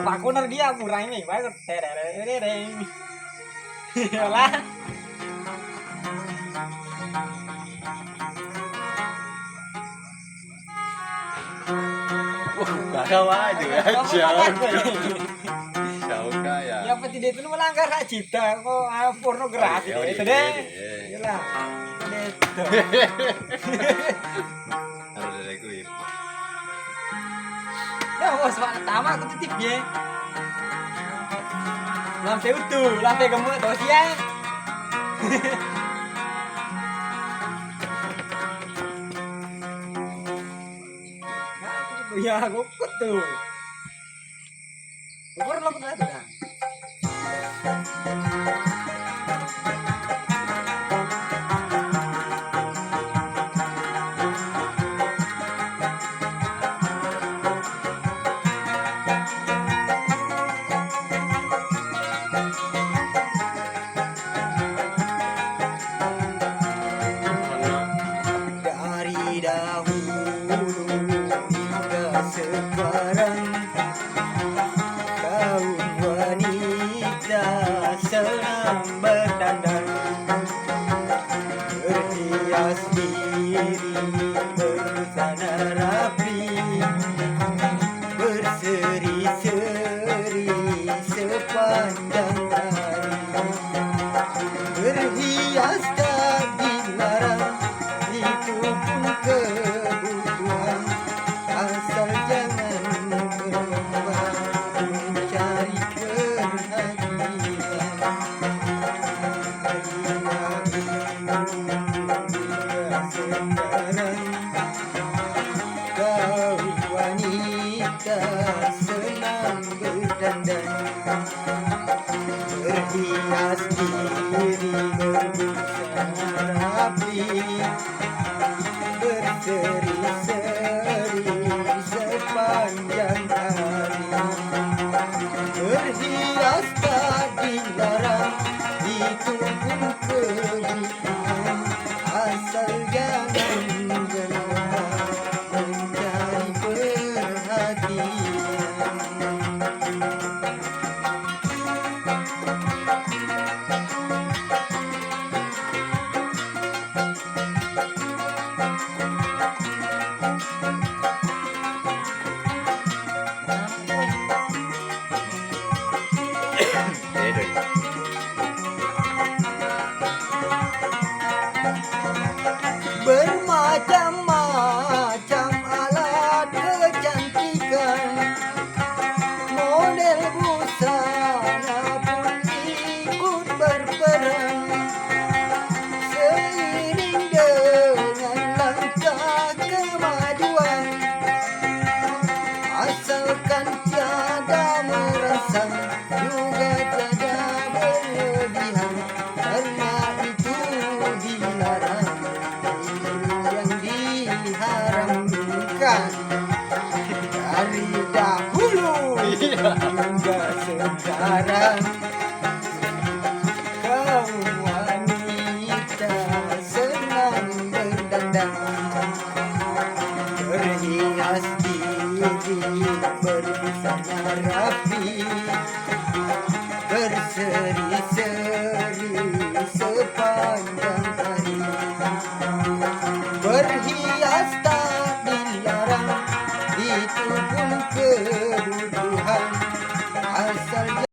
Pak Kuner dia murah ini banget. Terereng. Lah. Kau aja jauh. Jauh kaya. Ya peti dia itu melanggar hak cipta kok pornografi itu deh. Iyalah. Itu. Harus ada gue. Ya bos, pertama aku titip ya. Lampe utuh, lampe gemuk terus ya. Ya, aku tuh. Ukur lo pernah tuh kan? Dari dahulu hingga sekarang kaum wanita senang berdandan berhias diri berbusana rapi berseri-seri sepanjang hari berhias tak dilarang itu pun kebutuhan asal jangan berlomba mencari perhatian sekarang kau wanita senang berdandan berhias diri berbusana rapi berseri-seri sepanjang hari berhias tak dilarang itu pun kebutuhan asal jangan berlomba mencari perhatian. Bermacam-macam alat kecantikan model busana pun ikut berperan seiring dengan langkah kemajuan asalkan tiada merangsang juga tiada berlebihan karena itu dilarang yang diharamkan dari dahulu hingga sekarang kaum wanita senang berdandan berhias diri berbusana rapi berseri-seri sepanjang hari berhias tak dilarang itu pun kebutuhan